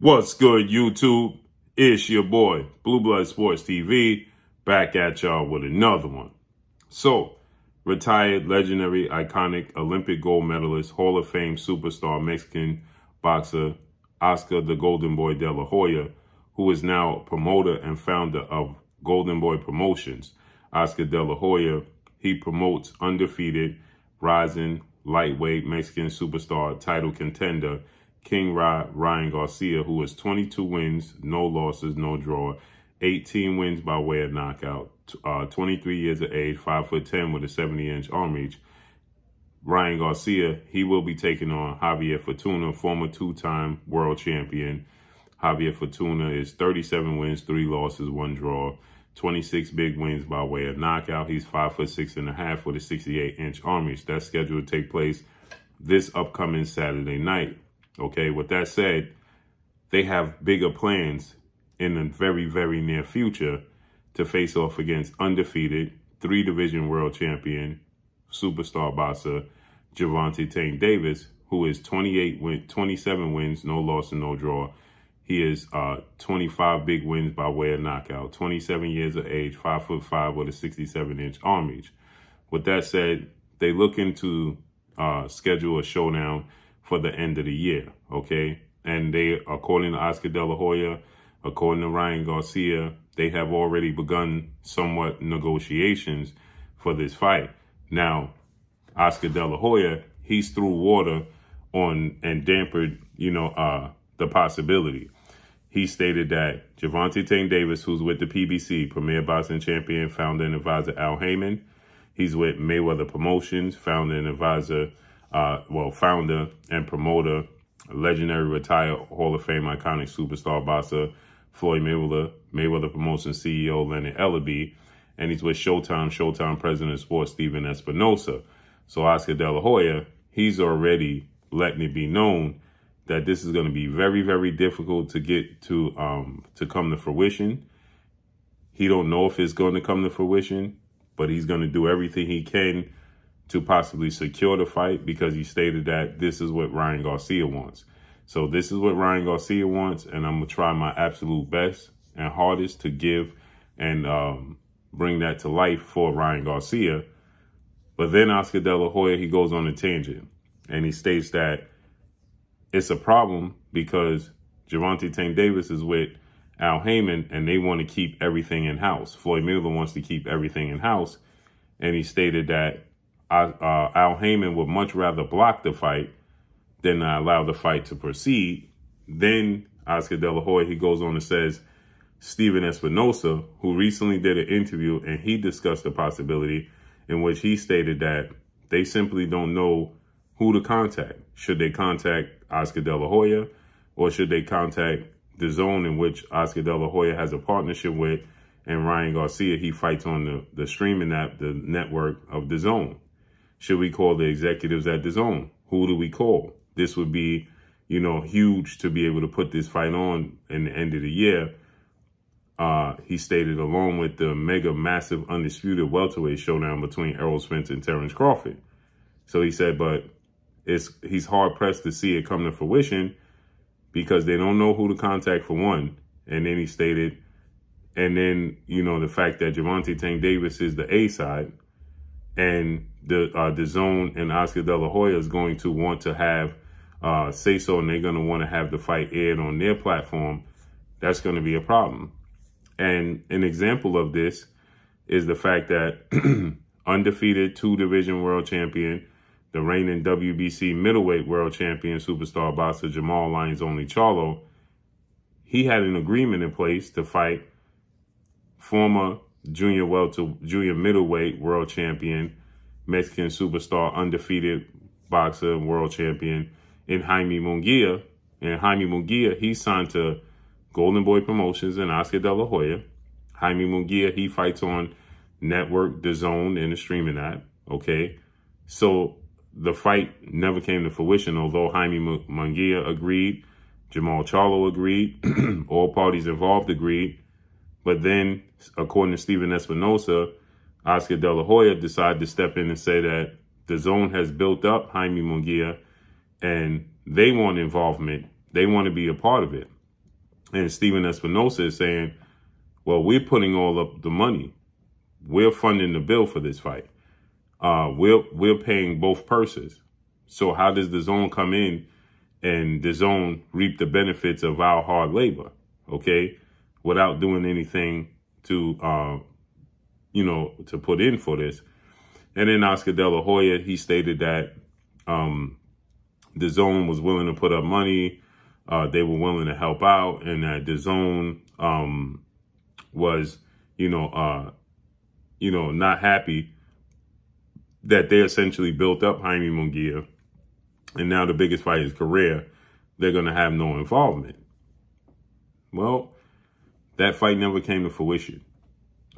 What's good, YouTube? It's your boy, Blue Blood Sports TV, back at y'all with another one. So, retired, legendary, iconic, Olympic gold medalist, Hall of Fame superstar, Mexican boxer, Oscar the Golden Boy De La Hoya, who is now promoter and founder of Golden Boy Promotions. Oscar De La Hoya, he promotes Undefeated, rising, lightweight, Mexican superstar, title contender, King Ryan Garcia, who has 22 wins, no losses, no draw, 18 wins by way of knockout, 23 years of age, 5'10" with a 70-inch arm reach. Ryan Garcia, he will be taking on Javier Fortuna, former two-time world champion. Javier Fortuna is 37 wins, 3 losses, 1 draw, 26 big wins by way of knockout. He's 5'6.5" with a 68-inch arm reach. That's scheduled to take place this upcoming Saturday night. Okay, with that said, they have bigger plans in the very, very near future to face off against undefeated 3-division world champion, superstar boxer, Gervonta Davis, who is 27 wins, no loss and no draw. He is 25 big wins by way of knockout, 27 years of age, 5'5" with a 67-inch arm reach. With that said, they looking to schedule a showdown for the end of the year, okay? And they, according to Oscar De La Hoya, according to Ryan Garcia, they have already begun somewhat negotiations for this fight. Now, Oscar De La Hoya, he's threw water on and dampened, the possibility. He stated that Gervonta Davis, who's with the PBC, Premier Boxing Champion, founder and advisor Al Haymon, he's with Mayweather Promotions, founder and advisor, founder and promoter, legendary retired Hall of Fame iconic superstar boxer Floyd Mayweather, Mayweather Promotions CEO Leonard Ellerby, and he's with Showdown president of sports Stephen Espinosa. So Oscar De La Hoya, he's already letting it be known that this is going to be very, very difficult to get to come to fruition. He don't know if it's going to come to fruition, but he's going to do everything he can to possibly secure the fight, because he stated that this is what Ryan Garcia wants. So this is what Ryan Garcia wants, and I'm going to try my absolute best and hardest to give and bring that to life for Ryan Garcia. But then Oscar De La Hoya, he goes on a tangent, and he states that it's a problem because Gervonta Davis is with Al Haymon, and they want to keep everything in-house. Floyd Mayweather wants to keep everything in-house, and he stated that Al Haymon would much rather block the fight than allow the fight to proceed. Then Oscar De La Hoya, he goes on and says, Stephen Espinosa, who recently did an interview, and he discussed the possibility in which he stated that they simply don't know who to contact. Should they contact Oscar De La Hoya, or should they contact the zone in which Oscar De La Hoya has a partnership with, and Ryan Garcia, he fights on the streaming app, the network of the zone? Should we call the executives at the zone? Who do we call? This would be, huge to be able to put this fight on in the end of the year. He stated, along with the mega massive undisputed welterweight showdown between Errol Spence and Terrence Crawford. So he said, but he's hard pressed to see it come to fruition because they don't know who to contact for one. And then he stated, and then, the fact that Gervonta Davis is the A side, and the zone and Oscar De La Hoya is going to want to have say so, and they're going to want to have the fight aired on their platform. That's going to be a problem. And an example of this is the fact that undefeated 2-division world champion, the reigning WBC middleweight world champion, superstar boxer Jamal Lions Only Charlo, he had an agreement in place to fight former junior middleweight world champion, Mexican superstar, undefeated boxer, world champion in Haymon Munguia. And Haymon Munguia, he signed to Golden Boy Promotions and Oscar De La Hoya. Haymon Munguia, he fights on network, the zone, and the streaming app. Okay, so the fight never came to fruition, although Haymon Munguia agreed, Jamal Charlo agreed, all parties involved agreed. But then, according to Stephen Espinosa, Oscar De La Hoya decided to step in and say that the zone has built up Haymon Munguia, and they want involvement. They want to be a part of it. And Steven Espinosa is saying, well, we're putting all up the money. We're funding the bill for this fight. We're paying both purses. So how does the zone come in and the zone reap the benefits of our hard labor, okay, without doing anything to, to put in for this? And then Oscar Dela Hoya, he stated that the zone was willing to put up money. They were willing to help out, and that the zone was, not happy that they essentially built up Haymon Munguia, and now the biggest fight in his career, they're going to have no involvement. Well, that fight never came to fruition,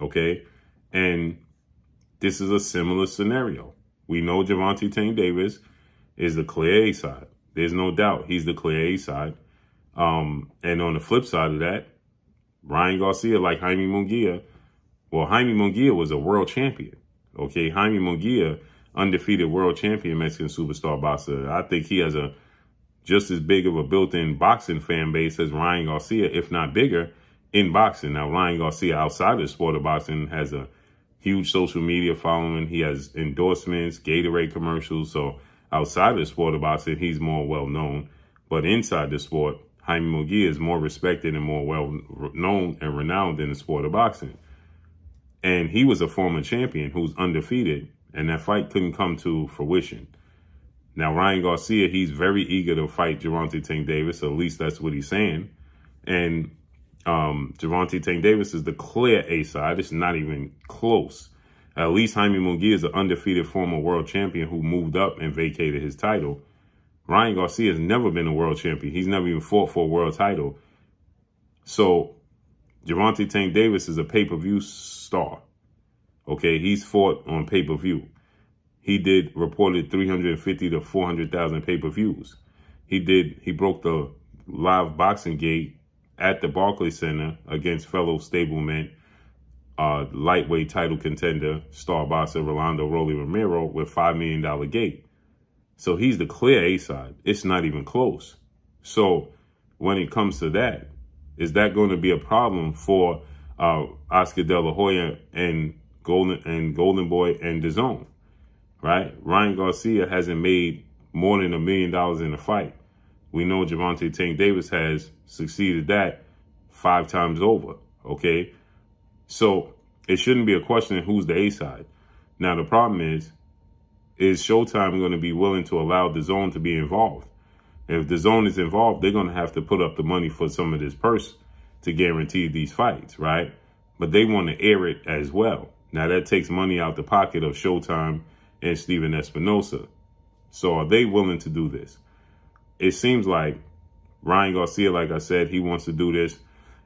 okay? And this is a similar scenario. We know Gervonta Tank Davis is the clear A side. There's no doubt he's the clear A side. And on the flip side of that, Ryan Garcia, like Haymon Munguia, well, Haymon Munguia was a world champion. Okay, Haymon Munguia, undefeated world champion, Mexican superstar boxer. I think he has a just as big of a built-in boxing fan base as Ryan Garcia, if not bigger, in boxing. Now, Ryan Garcia, outside of the sport of boxing, has a huge social media following. He has endorsements, Gatorade commercials. So outside of the sport of boxing, he's more well-known. But inside the sport, Haymon Munguia is more respected and more well-known and renowned in the sport of boxing. And he was a former champion who's undefeated, and that fight couldn't come to fruition. Now, Ryan Garcia, he's very eager to fight Gervonta Tank Davis, at least that's what he's saying. And Gervonta Tank Davis is the clear A side. It's not even close. At least Haymon Munguia is an undefeated former world champion who moved up and vacated his title. Ryan Garcia has never been a world champion. He's never even fought for a world title. So Gervonta Tank Davis is a pay-per-view star. Okay, he's fought on pay-per-view. He did reported 350 to 400,000 pay-per-views. He broke the live boxing gate at the Barclays Center against fellow stableman, lightweight title contender, star boxer Rolando Rolly Romero with $5 million gate. So he's the clear A side. It's not even close. So when it comes to that, is that going to be a problem for Oscar De La Hoya and Golden Boy and DAZN, right? Ryan Garcia hasn't made more than $1 million in a fight. We know Gervonta Tank Davis has succeeded that 5 times over, okay? So it shouldn't be a question of who's the A side. Now, the problem is Showtime going to be willing to allow DAZN to be involved? If DAZN is involved, they're going to have to put up the money for some of this purse to guarantee these fights, right? But they want to air it as well. Now, that takes money out the pocket of Showtime and Steven Espinosa. So are they willing to do this? It seems like Ryan Garcia, like I said, he wants to do this.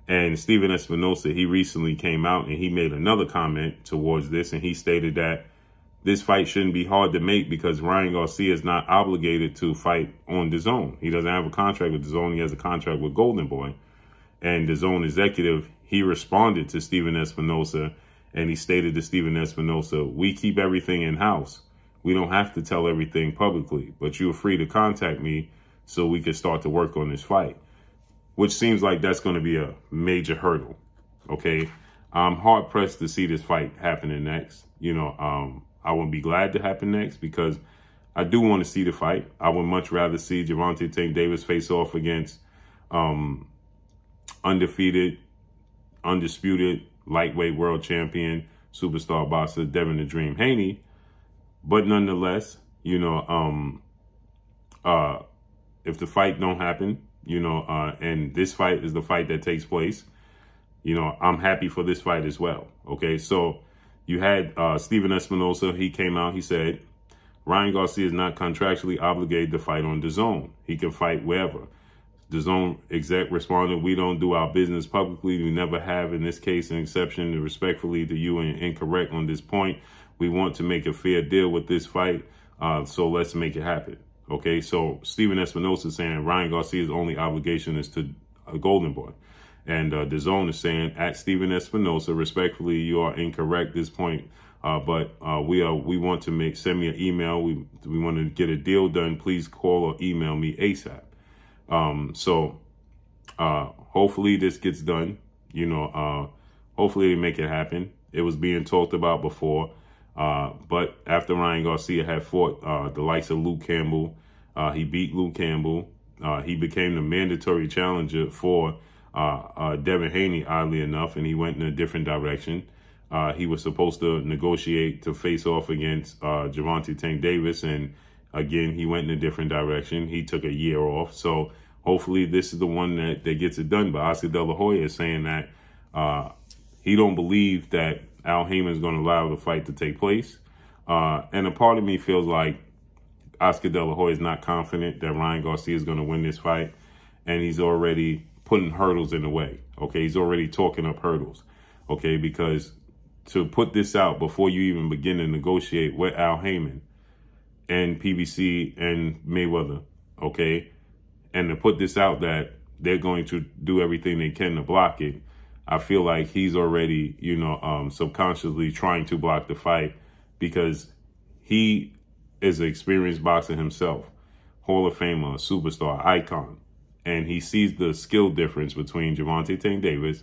And Steven Espinosa, he recently came out and he made another comment towards this. And he stated that this fight shouldn't be hard to make because Ryan Garcia is not obligated to fight on DAZN. He doesn't have a contract with DAZN. He has a contract with Golden Boy. And DAZN executive, he responded to Steven Espinosa, and he stated to Steven Espinosa, we keep everything in-house. We don't have to tell everything publicly, but you're free to contact me so we can start to work on this fight, which seems like that's going to be a major hurdle, okay? I'm hard-pressed to see this fight happening next. I would be glad to happen next because I do want to see the fight. I would much rather see Gervonta Tank Davis face off against undefeated, undisputed, lightweight world champion, superstar boxer Devin the Dream Haney. But nonetheless, if the fight don't happen, and this fight is the fight that takes place, I'm happy for this fight as well. Okay, so you had Steven Espinosa. He came out. He said, Ryan Garcia is not contractually obligated to fight on DAZN. He can fight wherever. DAZN exec responded, we don't do our business publicly. We never have. In this case, an exception respectfully to you and incorrect on this point. We want to make a fair deal with this fight. So let's make it happen. Okay, so Steven Espinosa is saying Ryan Garcia's only obligation is to Golden Boy. And DAZN is saying, at Steven Espinosa, respectfully, you are incorrect at this point. But we want to send me an email. We want to get a deal done. Please call or email me ASAP. So Hopefully this gets done. Hopefully they make it happen. It was being talked about before. But after Ryan Garcia had fought the likes of Luke Campbell, he beat Luke Campbell. He became the mandatory challenger for Devin Haney, oddly enough, and he went in a different direction. He was supposed to negotiate to face off against Gervonta Tank Davis, and again, he went in a different direction. He took a year off. So hopefully this is the one that gets it done. But Oscar De La Hoya is saying that he don't believe that Al Haymon is going to allow the fight to take place. And a part of me feels like Oscar De La Hoya is not confident that Ryan Garcia is going to win this fight. And he's already putting hurdles in the way. Okay, he's already talking up hurdles. Okay, because to put this out before you even begin to negotiate with Al Haymon and PBC and Mayweather, okay, and to put this out that they're going to do everything they can to block it, I feel like he's already, subconsciously trying to block the fight because he is an experienced boxer himself, Hall of Famer, superstar, icon, and he sees the skill difference between Gervonta Tank Davis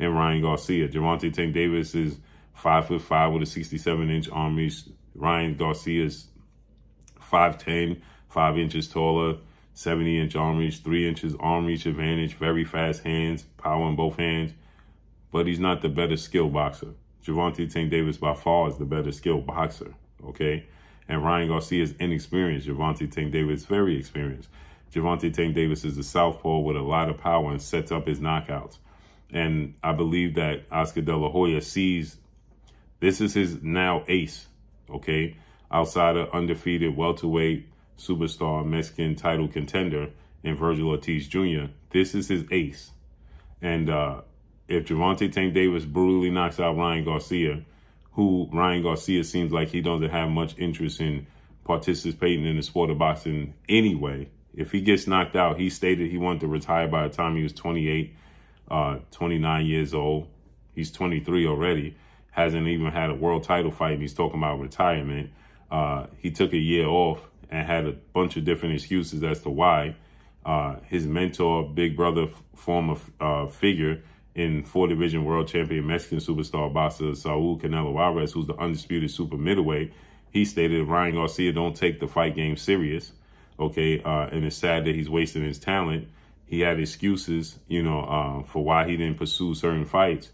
and Ryan Garcia. Gervonta Tank Davis is 5'5" with a 67-inch arm reach. Ryan Garcia is 5'10", 5 inches taller, 70-inch arm reach, 3 inches arm reach advantage, very fast hands, power in both hands. But he's not the better skilled boxer. Gervonta Tank Davis by far is the better skilled boxer, okay? And Ryan Garcia is inexperienced. Gervonta Tank Davis is very experienced. Gervonta Tank Davis is a southpaw with a lot of power and sets up his knockouts. And I believe that Oscar De La Hoya sees this is his now ace, okay? Outside of undefeated welterweight superstar Mexican title contender in Virgil Ortiz Jr., this is his ace. And if Gervonta Tank Davis brutally knocks out Ryan Garcia, who Ryan Garcia seems like he doesn't have much interest in participating in the sport of boxing anyway. If he gets knocked out, he stated he wanted to retire by the time he was 28, 29 years old. He's 23 already. Hasn't even had a world title fight, and he's talking about retirement. He took a year off and had a bunch of different excuses as to why. His mentor, big brother, former figure in 4-division world champion Mexican superstar boxer Saul Canelo Alvarez, who's the undisputed super middleweight, he stated Ryan Garcia don't take the fight game serious, okay? And it's sad that he's wasting his talent. He had excuses, for why he didn't pursue certain fights.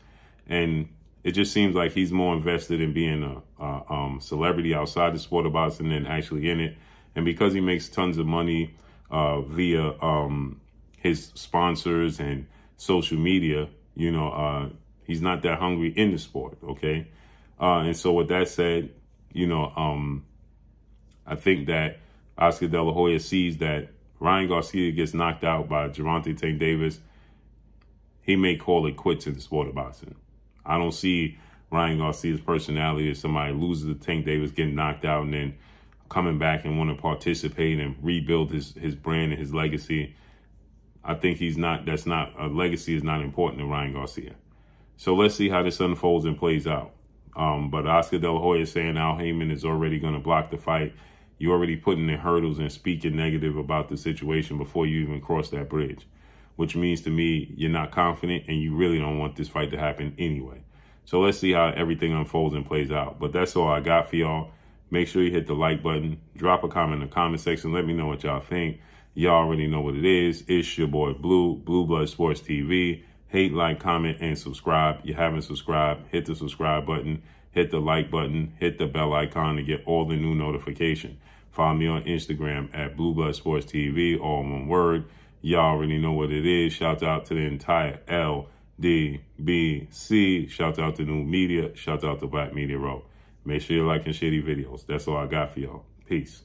And it just seems like he's more invested in being a celebrity outside the sport of boxing than actually in it. And because he makes tons of money via his sponsors and social media, he's not that hungry in the sport, okay? And so with that said, I think that Oscar De La Hoya sees that Ryan Garcia gets knocked out by Gervonta Tank Davis, he may call it quits in the sport of boxing. I don't see Ryan Garcia's personality as somebody loses to Tank Davis, getting knocked out, and then coming back and want to participate and rebuild his brand and his legacy. I think a legacy is not important to Ryan Garcia. So let's see how this unfolds and plays out. But Oscar De La Hoya is saying Al Haymon is already going to block the fight. You're already putting in hurdles and speaking negative about the situation before you even cross that bridge, which means to me you're not confident and you really don't want this fight to happen anyway. So let's see how everything unfolds and plays out. But that's all I got for y'all. Make sure you hit the like button. Drop a comment in the comment section. Let me know what y'all think. Y'all already know what it is. It's your boy Blue Blood Sports TV. Hate, like, comment, and subscribe. You haven't subscribed, hit the subscribe button, hit the like button, hit the bell icon to get all the new notifications. Follow me on Instagram at Blue Blood Sports TV, all one word. Y'all already know what it is. Shout out to the entire LDBC. Shout out to New Media. Shout out to Black Media Row. Make sure you like and share these videos. That's all I got for y'all. Peace.